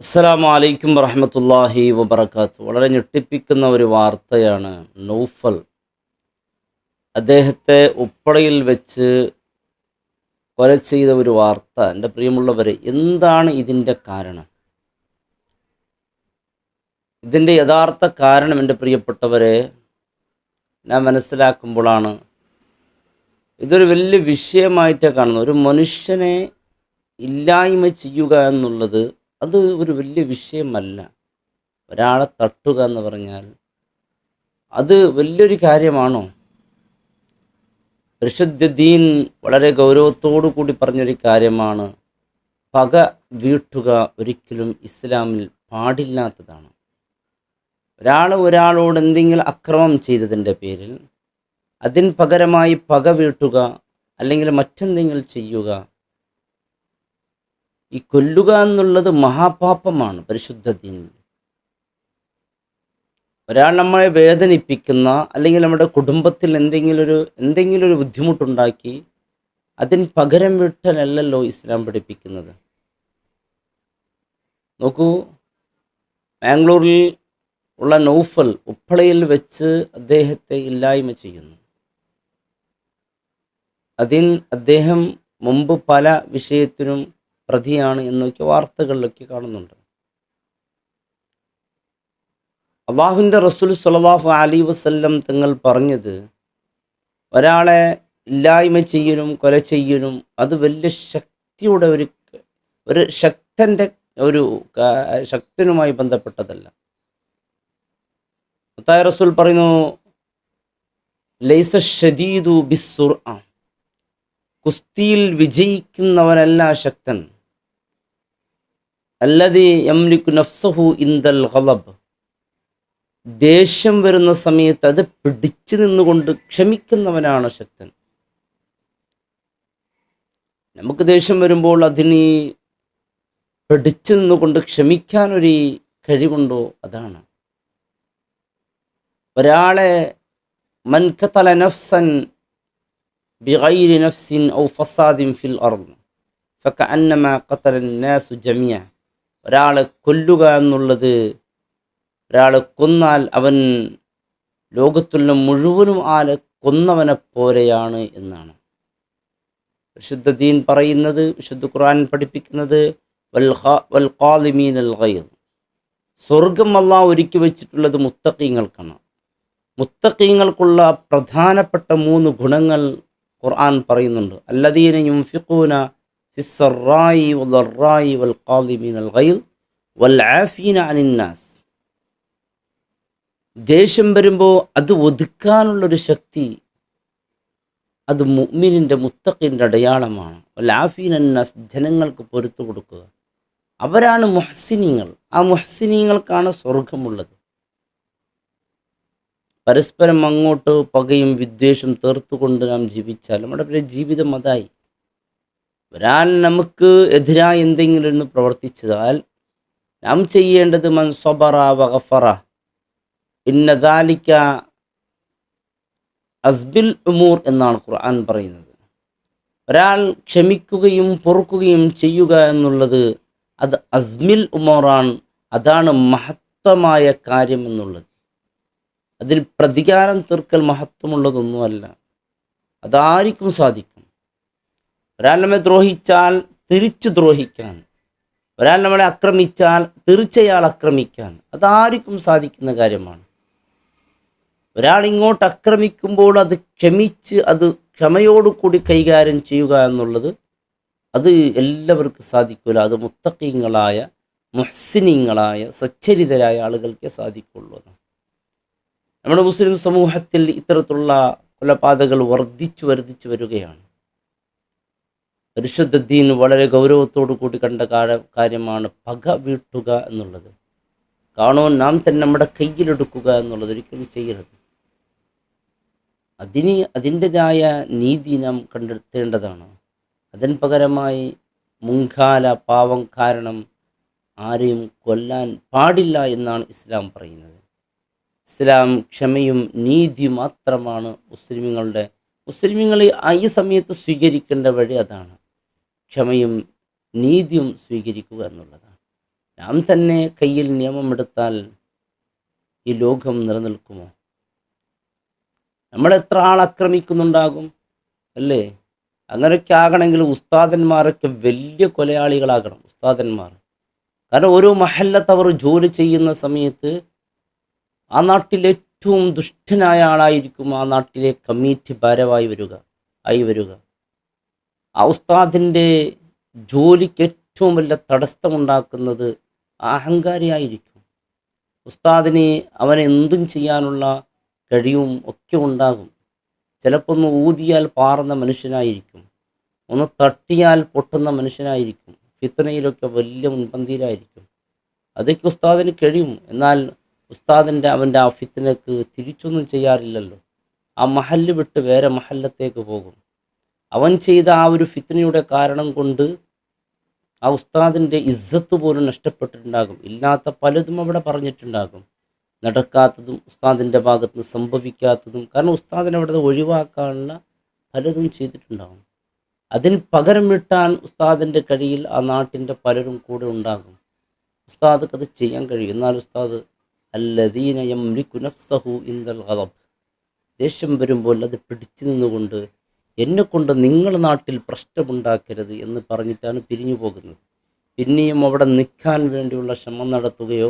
അസ്സലാമു അലൈക്കും വറഹ്മത്തുള്ളാഹി വബറകാതുഹു. വളരെ ഞെട്ടിപ്പിക്കുന്ന ഒരു വാർത്തയാണ്. നൗഫൽ അദ്ദേഹത്തെ ഉപ്പളയിൽ വെച്ച് കൊല ചെയ്ത ഒരു വാർത്ത. എൻ്റെ പ്രിയമുള്ളവരെ, എന്താണ് ഇതിൻ്റെ കാരണം? ഇതിൻ്റെ യഥാർത്ഥ കാരണം എൻ്റെ പ്രിയപ്പെട്ടവരെ ഞാൻ മനസ്സിലാക്കുമ്പോഴാണ് ഇതൊരു വലിയ വിഷയമായിട്ടാണ് കാണുന്നത്. ഒരു മനുഷ്യനെ ഇല്ലായ്മ ചെയ്യുക എന്നുള്ളത് അത് ഒരു വലിയ വിഷയമല്ല. ഒരാളെ തട്ടുക എന്ന് പറഞ്ഞാൽ അത് വലിയൊരു കാര്യമാണോ? പരിശുദ്ധ ദീൻ വളരെ ഗൗരവത്തോടു കൂടി പറഞ്ഞൊരു കാര്യമാണ്. പക വീട്ടുക ഒരിക്കലും ഇസ്ലാമിൽ പാടില്ലാത്തതാണ്. ഒരാളോട് എന്തെങ്കിലും അക്രമം ചെയ്തതിൻ്റെ പേരിൽ അതിന് പകരമായി പക വീട്ടുക അല്ലെങ്കിൽ മറ്റെന്തെങ്കിലും ചെയ്യുക, ഈ കൊല്ലുക എന്നുള്ളത് മഹാപാപമാണ് പരിശുദ്ധ ദീനിൽ. ഒരാൾ നമ്മളെ വേദനിപ്പിക്കുന്ന അല്ലെങ്കിൽ നമ്മുടെ കുടുംബത്തിൽ എന്തെങ്കിലും ഒരു ബുദ്ധിമുട്ടുണ്ടാക്കി അതിന് പകരം വീട്ടലല്ലോ ഇസ്ലാം പഠിപ്പിക്കുന്നത്. നോക്കൂ, ബാംഗ്ലൂരിൽ ഉള്ള നൗഫൽ ഉപ്പളയിൽ വെച്ച് അദ്ദേഹത്തെ ഇല്ലായ്മ ചെയ്യുന്നു. അദ്ദേഹം മുമ്പ് പല വിഷയത്തിനും പ്രതിയാണ് എന്നൊക്കെ വാർത്തകളിലൊക്കെ കാണുന്നുണ്ട്. അള്ളാഹുവിൻ്റെ റസൂൽ സ്വല്ലല്ലാഹു അലൈഹി വസല്ലം തങ്ങൾ പറഞ്ഞത്, ഒരാളെ ഇല്ലായ്മ ചെയ്യലും കൊല ചെയ്യലും അത് വലിയ ശക്തിയുടെ ഒരു ശക്തനുമായി ബന്ധപ്പെട്ടതല്ല. മുത്തായ റസൂൽ പറയുന്നു, ലൈസ ഷദീദു ബിസ്സുർഅ, കുസ്തിയിൽ വിജയിക്കുന്നവനല്ല ശക്തൻ. അല്ലദീ യംലികു നഫ്സഹു ഇൻദൽ ഗളബ്, ദേഷ്യം വരുന്ന സമയത്ത് അത് പിടിച്ചു നിന്നുകൊണ്ട് ക്ഷമിക്കുന്നവനാണ് ശക്തൻ. നമുക്ക് ദേഷ്യം വരുമ്പോൾ അതിന് പിടിച്ചു നിന്നുകൊണ്ട് ക്ഷമിക്കാനൊരു കഴിവുണ്ടോ? അതാണ്. ഒരാളെ മൻ ഖതല നഫ്സൻ ബിഗൈരി നഫ്സിൻ ഔ ഫസാദിൻ ഫിൽ അർദ് ഫകഅന്നമാ ഖതല അന്നാസു ജമിഅ, ഒരാളെ കൊല്ലുക എന്നുള്ളത്, ഒരാളെ കൊന്നാൽ അവൻ ലോകത്തുള്ള മുഴുവനും ആളെ കൊന്നവനെ പോലെയാണ് എന്നാണ് വിശുദ്ധ ദീൻ പറയുന്നത്. വിശുദ്ധ ഖുർആൻ പഠിപ്പിക്കുന്നത് വൽ ഖാലിമീനൽ ഗൈദ്, സ്വർഗം അല്ലാഹു ഒരുക്കി വെച്ചിട്ടുള്ളത് മുത്തഖീങ്ങൾക്കാണ്. മുത്തഖീങ്ങൾക്കുള്ള പ്രധാനപ്പെട്ട 3 ഗുണങ്ങൾ ഖുർആൻ പറയുന്നുണ്ട്. അല്ലദീന യുൻഫിഖൂന ഫിസ്സറായി വദ്ദറായി വൽ ഖാലിമീനൽ ഗൈദ് വൽ ആഫീന അനിന്നാസ്, ദേഷ്യം വരുമ്പോൾ അത് ഒതുക്കാനുള്ളൊരു ശക്തി അത് മുഅ്മിനിൻ്റെ മുത്തഖിൻ്റെ അടയാളമാണ്. വൽ ആഫീന അന്നാസ്, ജനങ്ങൾക്ക് പൊരുത്തു കൊടുക്കുക, അവരാണ് മുഹ്സിനീങ്ങൾ. ആ മുഹ്സിനീങ്ങൾക്കാണ് സ്വർഗമുള്ളത്. പരസ്പരം അങ്ങോട്ട് പകയും വിദ്വേഷം തീർത്തുകൊണ്ട് നാം ജീവിച്ചാൽ നമ്മുടെ ജീവിതം അതായി. ഒരാൾ നമുക്ക് എതിരായി എന്തെങ്കിലും ഒന്ന് പ്രവർത്തിച്ചാൽ നാം ചെയ്യേണ്ടത് മൻ സബറ വഗഫറ ഇന്ന ദാലിക അസ്ബിൽ ഉമൂർ എന്നാണ് ഖുർആൻ പറയുന്നത്. ഒരാൾ ക്ഷമിക്കുകയും പൊറുക്കുകയും ചെയ്യുക എന്നുള്ളത് അത് അസ്മിൽ ഉമൂറാണ്. അതാണ് മഹത്വമായ കാര്യം എന്നുള്ളത്. അതിൽ പ്രതികാരം തീർക്കൽ മഹത്വമുള്ളതൊന്നുമല്ല. അതാർക്കും സാധിക്കും. ഒരാൾ നമ്മെ ദ്രോഹിച്ചാൽ തിരിച്ചു ദ്രോഹിക്കാൻ, ഒരാൾ നമ്മളെ ആക്രമിച്ചാൽ തീർച്ചയാൾ ആക്രമിക്കാൻ, അതാർക്കും സാധിക്കുന്ന കാര്യമാണ്. ഒരാൾ ഇങ്ങോട്ട് ആക്രമിക്കുമ്പോൾ അത് ക്ഷമിച്ച് അത് ക്ഷമയോടുകൂടി കൈകാര്യം ചെയ്യുക എന്നുള്ളത് അത് എല്ലാവർക്കും സാധിക്കില്ല. അത് മുത്തഖീങ്ങളായ മുഹ്സിനീങ്ങളായ സച്ചരിതരായ ആളുകൾക്കേ സാധിക്കുള്ളൂ. നമ്മുടെ മുസ്ലിം സമൂഹത്തിൽ ഇത്തരത്തിലുള്ള കൊലപാതകങ്ങൾ വർദ്ധിച്ചു വരികയാണ്. പരിശുദ്ധ ദീൻ വളരെ ഗൗരവത്തോടു കൂടി കണ്ട കാര്യമാണ് പക വീട്ടുക എന്നുള്ളത്. കാണുവാൻ നാം തന്നെ നമ്മുടെ കയ്യിലെടുക്കുക എന്നുള്ളത് ഒരിക്കലും ചെയ്യരുത്. അതിൻ്റെതായ നീതി നാം കണ്ടെത്തേണ്ടതാണ്. അതിന് പകരമായി മുൻകാല പാവം കാരണം ആരെയും കൊല്ലാൻ പാടില്ല എന്നാണ് ഇസ്ലാം പറയുന്നത്. ഇസ്ലാം ക്ഷമയും നീതിയും മാത്രമാണ് മുസ്ലിമീങ്ങൾ ഈ സമയത്ത് സ്വീകരിക്കേണ്ട വഴി അതാണ്. ക്ഷമയും നീതിയും സ്വീകരിക്കുക എന്നുള്ളതാണ്. നാം തന്നെ കയ്യിൽ നിയമമെടുത്താൽ ഈ ലോകം നിലനിൽക്കുമോ? നമ്മളെത്ര ആൾ ആക്രമിക്കുന്നുണ്ടാകും അല്ലേ? അങ്ങനെയൊക്കെ ആകണമെങ്കിൽ ഉസ്താദന്മാരൊക്കെ വലിയ കൊലയാളികളാകണം ഉസ്താദന്മാർ. കാരണം ഓരോ മഹല്ലത്ത് അവർ ജോലി ചെയ്യുന്ന സമയത്ത് ആ നാട്ടിലെ ഏറ്റവും ദുഷ്ടനായ ആളായിരിക്കും ആ നാട്ടിലെ കമ്മിറ്റി ഭാരവായി വരിക. ആ ഉസ്താദിൻ്റെ ജോലിക്ക് ഏറ്റവും വലിയ തടസ്സമുണ്ടാക്കുന്നത് ആ അഹങ്കാരിയായിരിക്കും. ഉസ്താദിന് അവനെ എന്തും ചെയ്യാനുള്ള കഴിവും ഒക്കെ ഉണ്ടാകും. ചിലപ്പോൾ ഒന്ന് ഊതിയാൽ പാറുന്ന മനുഷ്യനായിരിക്കും, ഒന്ന് തട്ടിയാൽ പൊട്ടുന്ന മനുഷ്യനായിരിക്കും, ഫിത്നയിലൊക്കെ വലിയ മുൻപന്തിയിലായിരിക്കും. അതൊക്കെ ഉസ്താദിന് കഴിയും. എന്നാൽ അവൻ്റെ ആ ഫിത്നക്ക് തിരിച്ചൊന്നും ചെയ്യാറില്ലല്ലോ. ആ മഹല്ല് വിട്ട് വേറെ മഹല്ലത്തേക്ക് പോകും. അവൻ ചെയ്ത ആ ഒരു ഫിത്നയുടെ കാരണം കൊണ്ട് ആ ഉസ്താദിൻ്റെ ഇസ്സത്ത് പോലും നഷ്ടപ്പെട്ടിട്ടുണ്ടാകും. ഇല്ലാത്ത പലതും അവിടെ പറഞ്ഞിട്ടുണ്ടാകും. നടക്കാത്തതും ഉസ്താദിൻ്റെ ഭാഗത്ത് നിന്ന് സംഭവിക്കാത്തതും. കാരണം ഉസ്താദിനെ അവിടെ ഒഴിവാക്കാനുള്ള പലതും ചെയ്തിട്ടുണ്ടാകും. അതിന് പകരം വീട്ടാൻ ഉസ്താദിൻ്റെ കഴിയിൽ ആ നാട്ടിൻ്റെ പലരും കൂടെ ഉണ്ടാകും. ഉസ്താദ് അത് ചെയ്യാൻ കഴിയും. എന്നാൽ ഉസ്താദ് അല്ലദീന യംലികു നഫ്സഹു ഇൻദൽ ഗളബ്, ദേഷ്യം വരുമ്പോൾ അത് പിടിച്ചു നിന്നുകൊണ്ട് എന്നെക്കൊണ്ട് നിങ്ങളുടെ നാട്ടിൽ പ്രശ്നമുണ്ടാക്കരുത് എന്ന് പറഞ്ഞിട്ടാണ് പിരിഞ്ഞു പോകുന്നത്. പിന്നെയും അവിടെ നിൽക്കാൻ വേണ്ടിയുള്ള ശ്രമം നടത്തുകയോ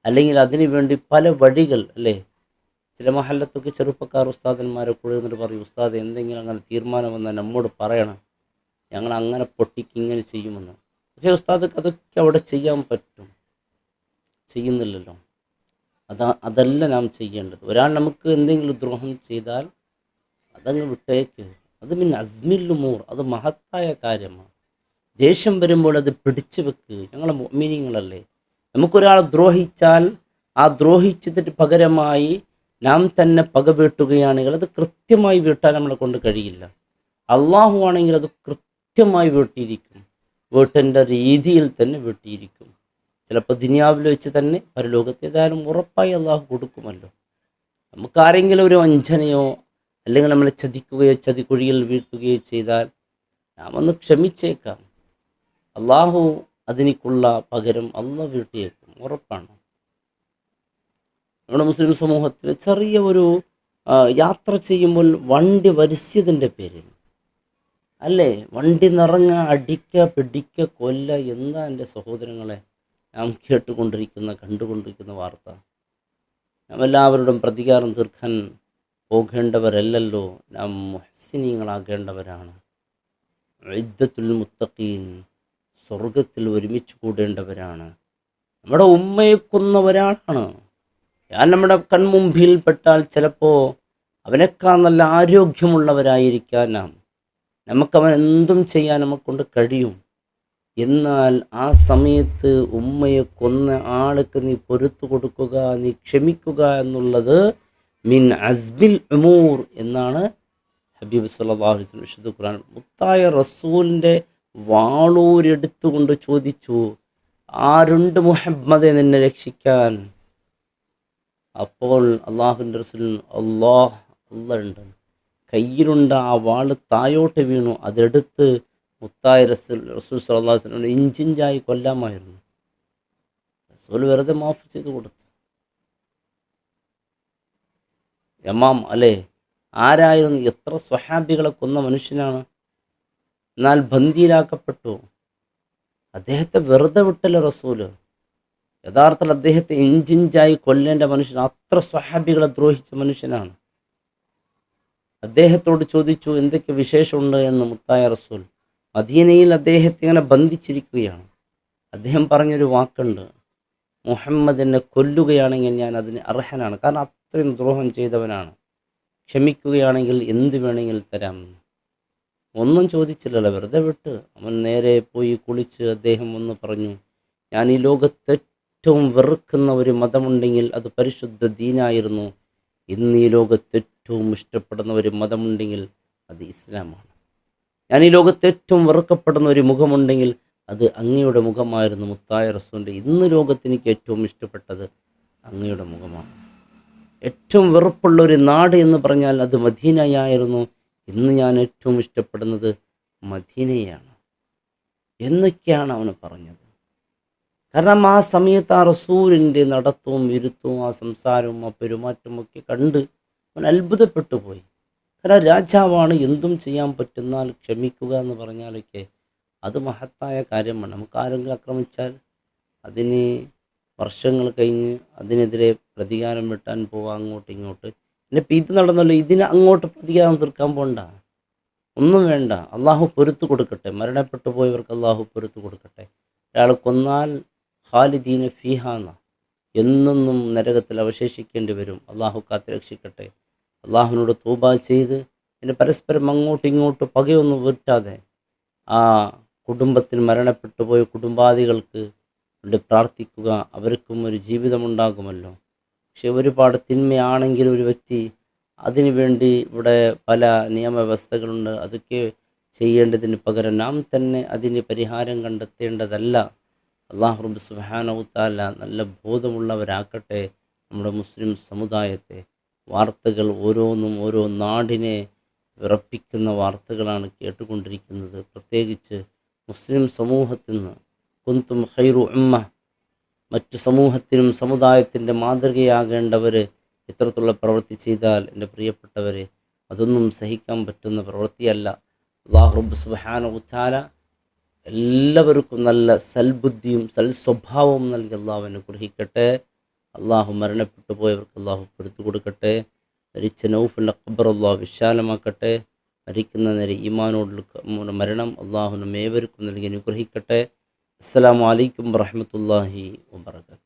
അല്ലെങ്കിൽ അതിനു വേണ്ടി പല വഴികൾ അല്ലേ. ചില മഹല്ലത്തൊക്കെ ചെറുപ്പക്കാർ ഉസ്താദന്മാരെ കൂടെ എന്നിട്ട് പറയും, ഉസ്താദ് എന്തെങ്കിലും അങ്ങനെ തീരുമാനം വന്നാൽ നമ്മോട് പറയണം, ഞങ്ങൾ അങ്ങനെ പൊട്ടിക്ക് ഇങ്ങനെ ചെയ്യുമെന്ന്. പക്ഷേ ഉസ്താദ് അതൊക്കെ അവിടെ ചെയ്യാൻ പറ്റും, ചെയ്യുന്നില്ലല്ലോ. അതല്ല നാം ചെയ്യേണ്ടത്. ഒരാൾ നമുക്ക് എന്തെങ്കിലും ദ്രോഹം ചെയ്താൽ അതങ്ങ് വിട്ടേക്ക്. അത് അസ്മിൽ ഉമൂർ, അത് മഹത്തായ കാര്യമാണ്. ദേഷ്യം വരുമ്പോൾ അത് പിടിച്ചു വെക്ക്. ഞങ്ങളെ മുഅ്മിനീങ്ങളല്ലേ. നമുക്കൊരാൾ ദ്രോഹിച്ചാൽ ആ ദ്രോഹിച്ചതിന് പകരമായി നാം തന്നെ പക വീട്ടുകയാണെങ്കിൽ അത് കൃത്യമായി വീട്ടാൻ നമ്മളെ കൊണ്ട് കഴിയില്ല. അള്ളാഹു ആണെങ്കിൽ അത് കൃത്യമായി വീട്ടിയിരിക്കും. വീട്ടേണ്ട രീതിയിൽ തന്നെ വീട്ടിയിരിക്കും. ചിലപ്പോൾ ദുനിയാവിൽ വെച്ച് തന്നെ പരലോകത്ത് ഏതായാലും ഉറപ്പായി അള്ളാഹു കൊടുക്കുമല്ലോ. നമുക്കാരെങ്കിലും ഒരു വഞ്ചനയോ അല്ലെങ്കിൽ നമ്മളെ ചതിക്കുകയോ ചതിക്കുഴിയിൽ വീഴ്ത്തുകയോ ചെയ്താൽ നാം ഒന്ന് ക്ഷമിച്ചേക്കാം. അള്ളാഹു അതിനുള്ള പകരം അള്ളാഹ് വീട്ടിയേക്കും, ഉറപ്പാണ്. നമ്മുടെ മുസ്ലിം സമൂഹത്തിൽ ചെറിയ ഒരു യാത്ര ചെയ്യുമ്പോൾ വണ്ടി വരിസ്യതിൻ്റെ പേരിൽ അല്ലേ, വണ്ടി നിറങ്ങ അടിക്കുക പിടിക്കുക കൊല്ല, എന്താ എൻ്റെ സഹോദരങ്ങളെ നാം കണ്ടുകൊണ്ടിരിക്കുന്ന വാർത്ത. നാം എല്ലാവരുടെയും പ്രതികാരം തീർക്കാൻ പോകേണ്ടവരല്ലല്ലോ, നാം മുഹ്സിനീങ്ങളാകേണ്ടവരാണ്. ഇദ്ദത്തുൽ മുത്തഖീൻ, സ്വർഗത്തിൽ ഒരുമിച്ച് കൂടേണ്ടവരാണ്. നമ്മുടെ ഉമ്മയെ കൊന്നവരാണ്. ഞാൻ നമ്മുടെ കൺമുമ്പിൽപ്പെട്ടാൽ ചിലപ്പോൾ അവനേക്കാൾ നല്ല ആരോഗ്യമുള്ളവരായിരിക്കാൻ നമുക്കവൻ എന്തും ചെയ്യാൻ നമുക്കൊണ്ട് കഴിയും. എന്നാൽ ആ സമയത്ത് ഉമ്മയെ കൊന്ന ആൾക്ക് നീ പൊരുത്തു കൊടുക്കുക, നീ ക്ഷമിക്കുക എന്നുള്ളത് മിൻ അസ്ബിൽ ഉമൂർ എന്നാണ് ഹബീബ് സല്ലല്ലാഹു അലൈഹി വസല്ലം വിശുദ്ധ ഖുർആൻ. മുത്തായ റസൂലിൻ്റെ വാളൂരെടുത്തുകൊണ്ട് ചോദിച്ചു, ആരുണ്ട് മുഹമ്മദെ നിന്നെ രക്ഷിക്കാൻ? അപ്പോൾ അള്ളാഹുവിൻ്റെ റസൂൽ അല്ലാഹ് ഉണ്ട്, കയ്യിലുണ്ട്. ആ വാള് തായോട്ട് വീണു. അതെടുത്ത് മുത്തായ റസൂൽ സല്ലല്ലാഹു അലൈഹി വസല്ലം ഇഞ്ചിഞ്ചായി കൊല്ലാമായിരുന്നു. റസൂൽ വെറുതെ മാഫ് ചെയ്ത് കൊടുത്തു. യമാം അല്ലേ, ആരായിരുന്നു? എത്ര സ്വഹാബികളെ കൊന്ന മനുഷ്യനാണ്. എന്നാൽ ബന്ദിയിലാക്കപ്പെട്ടു. അദ്ദേഹത്തെ വെറുതെ വിട്ടല്ല റസൂല്. യഥാർത്ഥത്തിൽ അദ്ദേഹത്തെ ഇഞ്ചിഞ്ചായി കൊല്ലേണ്ട മനുഷ്യൻ, അത്ര സ്വഹാബികളെ ദ്രോഹിച്ച മനുഷ്യനാണ്. അദ്ദേഹത്തോട് ചോദിച്ചു എന്തൊക്കെ വിശേഷമുണ്ട് എന്ന് മുത്തായ റസൂൽ. മദീനയിൽ അദ്ദേഹത്തെ ഇങ്ങനെ ബന്ധിച്ചിരിക്കുകയാണ്. അദ്ദേഹം പറഞ്ഞൊരു വാക്കുണ്ട്, മുഹമ്മദിനെ കൊല്ലുകയാണെങ്കിൽ ഞാൻ അതിന് അർഹനാണ്. കാരണം അത്രയും ദ്രോഹം ചെയ്തവനാണ്. ക്ഷമിക്കുകയാണെങ്കിൽ എന്ത് വേണമെങ്കിൽ തരാം. ഒന്നും ചോദിച്ചില്ലല്ലോ, വെറുതെ വിട്ട്. അവൻ നേരെ പോയി കുളിച്ച് അദ്ദേഹം ഒന്ന് പറഞ്ഞു, ഞാൻ ഈ ലോകത്തെ ഏറ്റവും വെറുക്കുന്ന ഒരു മതമുണ്ടെങ്കിൽ അത് പരിശുദ്ധ ദീനായിരുന്നു. ഇന്ന് ഈ ലോകത്ത് ഏറ്റവും ഇഷ്ടപ്പെടുന്ന ഒരു മതമുണ്ടെങ്കിൽ അത് ഇസ്ലാമാണ്. ഞാൻ ഈ ലോകത്ത് ഏറ്റവും വെറുക്കപ്പെടുന്ന ഒരു മുഖമുണ്ടെങ്കിൽ അത് അങ്ങയുടെ മുഖമായിരുന്നു മുത്തായ റസൂലിൻ്റെ. ഇന്ന് ലോകത്ത് എനിക്ക് ഏറ്റവും ഇഷ്ടപ്പെട്ടത് അങ്ങയുടെ മുഖമാണ്. ഏറ്റവും വെറുപ്പുള്ള ഒരു നാട് എന്ന് പറഞ്ഞാൽ അത് മദീനയായിരുന്നു. ഇന്ന് ഞാൻ ഏറ്റവും ഇഷ്ടപ്പെടുന്നത് മദീനയാണ് എന്നൊക്കെയാണ് അവന് പറഞ്ഞത്. കാരണം ആ സമയത്ത് ആ റസൂലിൻ്റെ നടത്തവും ഇരുത്തവും ആ സംസാരവും ആ പെരുമാറ്റവും ഒക്കെ കണ്ട് അവൻ അത്ഭുതപ്പെട്ടു പോയി. കാരണം രാജാവാണ്, എന്തും ചെയ്യാൻ പറ്റുന്നാൽ ക്ഷമിക്കുക എന്ന് പറഞ്ഞാലൊക്കെ അത് മഹത്തായ കാര്യമാണ്. നമുക്ക് ആരെങ്കിലും ആക്രമിച്ചാൽ അതിന് വർഷങ്ങൾ കഴിഞ്ഞ് അതിനെതിരെ പ്രതികാരം വെട്ടാൻ പോവാം അങ്ങോട്ട് ഇങ്ങോട്ട്. പിന്നെ ഇപ്പം ഇത് നടന്നല്ലോ, ഇതിന് അങ്ങോട്ട് പ്രതികാരം തീർക്കാൻ പോണ്ട, ഒന്നും വേണ്ട. അള്ളാഹു പൊരുത്തു കൊടുക്കട്ടെ, മരണപ്പെട്ടു പോയവർക്ക് അള്ളാഹു പൊരുത്തു കൊടുക്കട്ടെ. ഒരാൾ കൊന്നാൽ ഖാലിദീന ഫീഹാന്ന, എന്നൊന്നും നരകത്തിൽ അവശേഷിക്കേണ്ടി വരും. അള്ളാഹു കാത്ത് രക്ഷിക്കട്ടെ. അള്ളാഹുവിനോട് തൗബ ചെയ്ത് പിന്നെ പരസ്പരം അങ്ങോട്ടും ഇങ്ങോട്ടും പകയൊന്നും വീട്ടാതെ ആ കുടുംബത്തിൽ മരണപ്പെട്ടു പോയ കുടുംബാദികൾക്ക് വേണ്ടി പ്രാർത്ഥിക്കുക. അവർക്കും ഒരു ജീവിതമുണ്ടാകുമല്ലോ. പക്ഷെ ഒരുപാട് തിന്മയാണെങ്കിൽ ഒരു വ്യക്തി അതിനു വേണ്ടി ഇവിടെ പല നിയമവ്യവസ്ഥകളുണ്ട്, അതൊക്കെ ചെയ്യേണ്ടതിന് പകരം നാം തന്നെ അതിന് പരിഹാരം കണ്ടെത്തേണ്ടതല്ല. അള്ളാഹു റബ്ബ് സുബ്ഹാനഹു തആല നല്ല ബോധമുള്ളവരാക്കട്ടെ നമ്മുടെ മുസ്ലിം സമുദായത്തെ. വാർത്തകൾ ഓരോന്നും ഓരോ നാടിനെ വിറപ്പിക്കുന്ന വാർത്തകളാണ് കേട്ടുകൊണ്ടിരിക്കുന്നത്. പ്രത്യേകിച്ച് മുസ്ലിം സമൂഹത്തിൽ നിന്ന് കുന്തും ഖൈറു ഉമ്മ, മറ്റു സമൂഹത്തിനും സമുദായത്തിൻ്റെ മാതൃകയാകേണ്ടവർ ഇത്തരത്തിലുള്ള പ്രവൃത്തി ചെയ്താൽ എൻ്റെ പ്രിയപ്പെട്ടവരെ അതൊന്നും സഹിക്കാൻ പറ്റുന്ന പ്രവൃത്തിയല്ല. അല്ലാഹു റബ്ബ് സുബ്ഹാനഹു തആല എല്ലാവർക്കും നല്ല സൽബുദ്ധിയും സൽസ്വഭാവവും നൽകി അള്ളാഹു അനുഗ്രഹിക്കട്ടെ. അള്ളാഹു മരണപ്പെട്ടു പോയവർക്ക് അള്ളാഹു പൊരുത്തു കൊടുക്കട്ടെ. മരിച്ച നൗഫലിൻ്റെ ഖബർ അള്ളാഹു വിശാലമാക്കട്ടെ. മരിക്കുന്ന നേരെ ഈമാനോട് മരണം അള്ളാഹു നമ്മേവർക്കും നൽകി അനുഗ്രഹിക്കട്ടെ. അസ്സലാമു അലൈക്കും വറഹ്മത്തുള്ളാഹി വബറകാതുഹു.